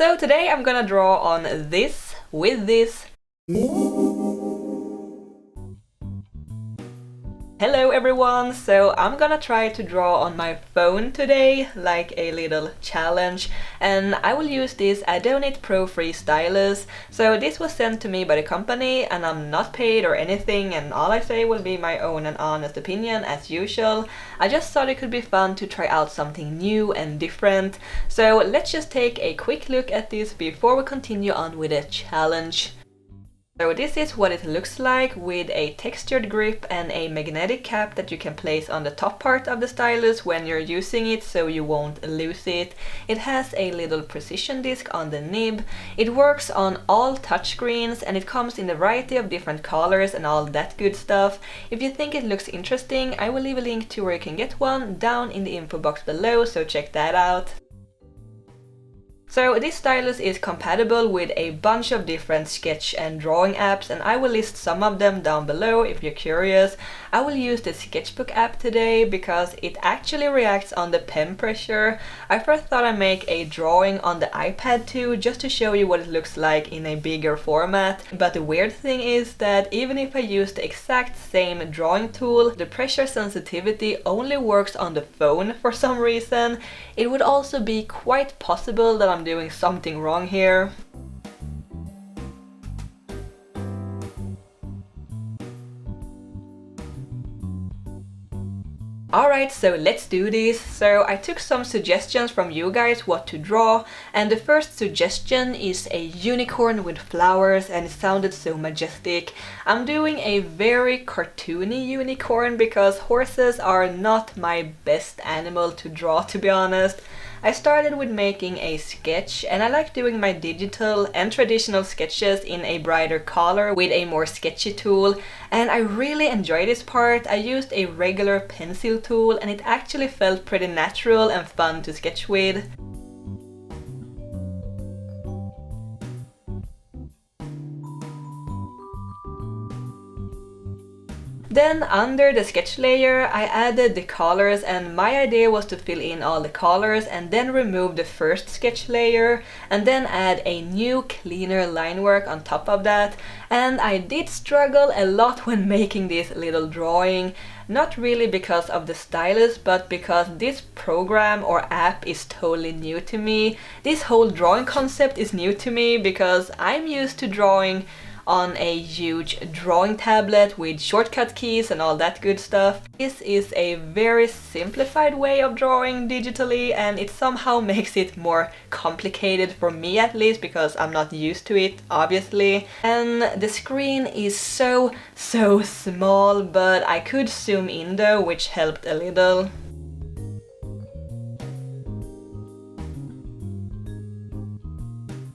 So today I'm gonna draw on this with this. Hello everyone! So I'm gonna try to draw on my phone today, like a little challenge, and I will use this Adonit Pro free stylus. So this was sent to me by the company and I'm not paid or anything, and all I say will be my own and honest opinion as usual. I just thought it could be fun to try out something new and different. So let's just take a quick look at this before we continue on with the challenge. So this is what it looks like with a textured grip and a magnetic cap that you can place on the top part of the stylus when you're using it so you won't lose it. It has a little precision disc on the nib. It works on all touchscreens and it comes in a variety of different colors and all that good stuff. If you think it looks interesting, I will leave a link to where you can get one down in the info box below, so check that out. So this stylus is compatible with a bunch of different sketch and drawing apps, and I will list some of them down below if you're curious. I will use the sketchbook app today because it actually reacts on the pen pressure. I first thought I'd make a drawing on the iPad too, just to show you what it looks like in a bigger format. But the weird thing is that even if I use the exact same drawing tool, the pressure sensitivity only works on the phone for some reason. It would also be quite possible that I'm doing something wrong here. Alright, so let's do this. So I took some suggestions from you guys what to draw, and the first suggestion is a unicorn with flowers, and it sounded so majestic. I'm doing a very cartoony unicorn because horses are not my best animal to draw, to be honest. I started with making a sketch, and I like doing my digital and traditional sketches in a brighter color with a more sketchy tool, and I really enjoy this part. I used a regular pencil tool and it actually felt pretty natural and fun to sketch with. Then under the sketch layer I added the colors, and my idea was to fill in all the colors and then remove the first sketch layer and then add a new cleaner line work on top of that. And I did struggle a lot when making this little drawing, not really because of the stylus, but because this program or app is totally new to me. This whole drawing concept is new to me because I'm used to drawing on a huge drawing tablet with shortcut keys and all that good stuff. This is a very simplified way of drawing digitally, and it somehow makes it more complicated for me, at least, because I'm not used to it, obviously. And the screen is so small, but I could zoom in though, which helped a little.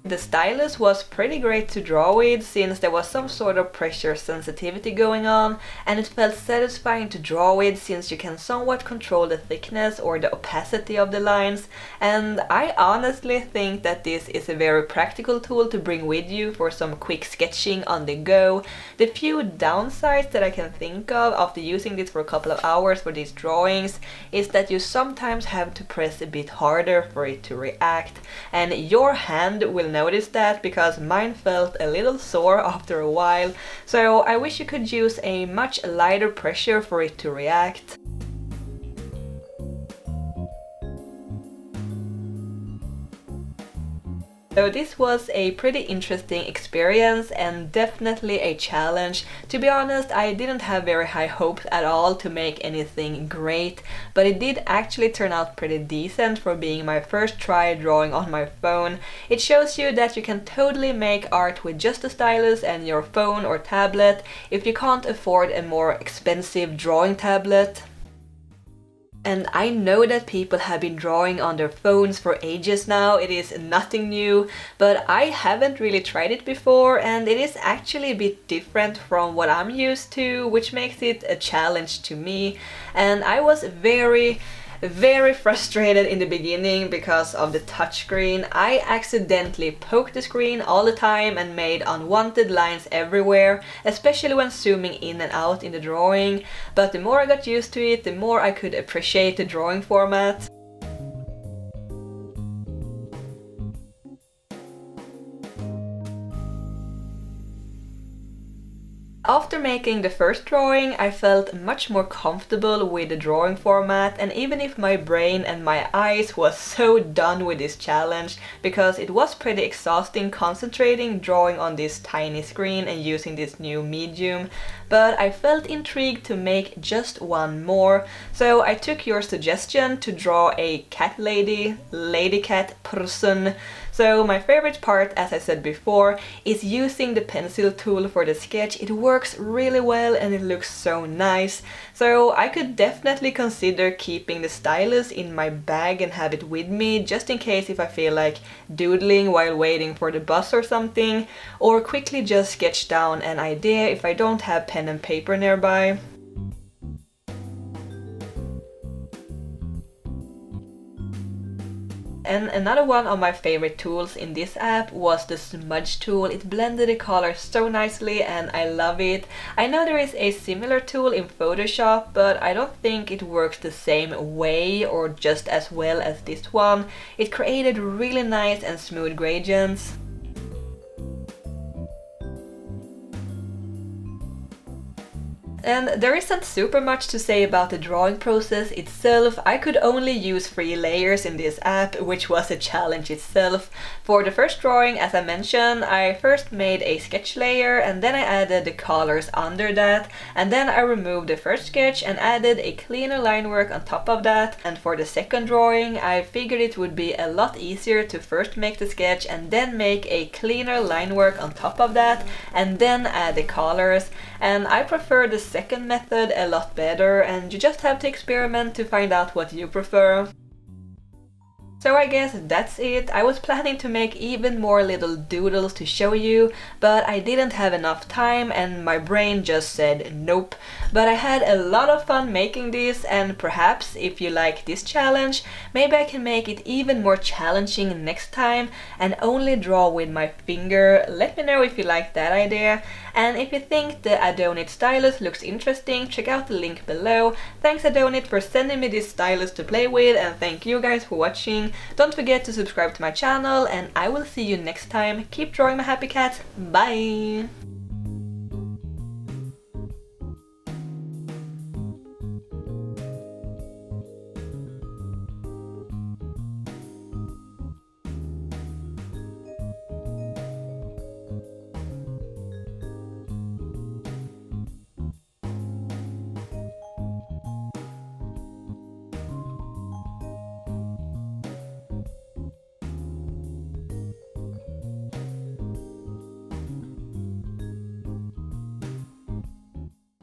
The stylus was pretty great to draw with since there was some sort of pressure sensitivity going on, and it felt satisfying to draw with since you can somewhat control the thickness or the opacity of the lines, and I honestly think that this is a very practical tool to bring with you for some quick sketching on the go. The few downsides that I can think of after using this for a couple of hours for these drawings is that you sometimes have to press a bit harder for it to react, and your hand will notice that because mine felt a little sore after a while, so I wish you could use a much lighter pressure for it to react. So this was a pretty interesting experience and definitely a challenge. To be honest, I didn't have very high hopes at all to make anything great, but it did actually turn out pretty decent for being my first try drawing on my phone. It shows you that you can totally make art with just a stylus and your phone or tablet if you can't afford a more expensive drawing tablet. And I know that people have been drawing on their phones for ages now, it is nothing new, but I haven't really tried it before, and it is actually a bit different from what I'm used to, which makes it a challenge to me. And I was very frustrated in the beginning because of the touchscreen. I accidentally poked the screen all the time and made unwanted lines everywhere, especially when zooming in and out in the drawing, but the more I got used to it, the more I could appreciate the drawing format. After making the first drawing, I felt much more comfortable with the drawing format, and even if my brain and my eyes was so done with this challenge, because it was pretty exhausting concentrating drawing on this tiny screen and using this new medium, but I felt intrigued to make just one more, so I took your suggestion to draw a cat lady cat person. So my favorite part, as I said before, is using the pencil tool for the sketch. It works really well and it looks so nice. So I could definitely consider keeping the stylus in my bag and have it with me just in case if I feel like doodling while waiting for the bus or something, or quickly just sketch down an idea if I don't have pen and paper nearby. And another one of my favorite tools in this app was the Smudge Tool. It blended the colors so nicely and I love it. I know there is a similar tool in Photoshop, but I don't think it works the same way or just as well as this one. It created really nice and smooth gradients. And there isn't super much to say about the drawing process itself. I could only use 3 layers in this app, which was a challenge itself. For the first drawing, as I mentioned, I first made a sketch layer and then I added the colors under that, and then I removed the first sketch and added a cleaner line work on top of that. And for the second drawing, I figured it would be a lot easier to first make the sketch and then make a cleaner line work on top of that and then add the colors. And I prefer the second method a lot better, and you just have to experiment to find out what you prefer. So I guess that's it. I was planning to make even more little doodles to show you, but I didn't have enough time and my brain just said nope. But I had a lot of fun making this, and perhaps if you like this challenge, maybe I can make it even more challenging next time and only draw with my finger. Let me know if you like that idea. And if you think the Adonit stylus looks interesting, check out the link below. Thanks Adonit for sending me this stylus to play with, and thank you guys for watching. Don't forget to subscribe to my channel, and I will see you next time. Keep drawing my happy cat. Bye!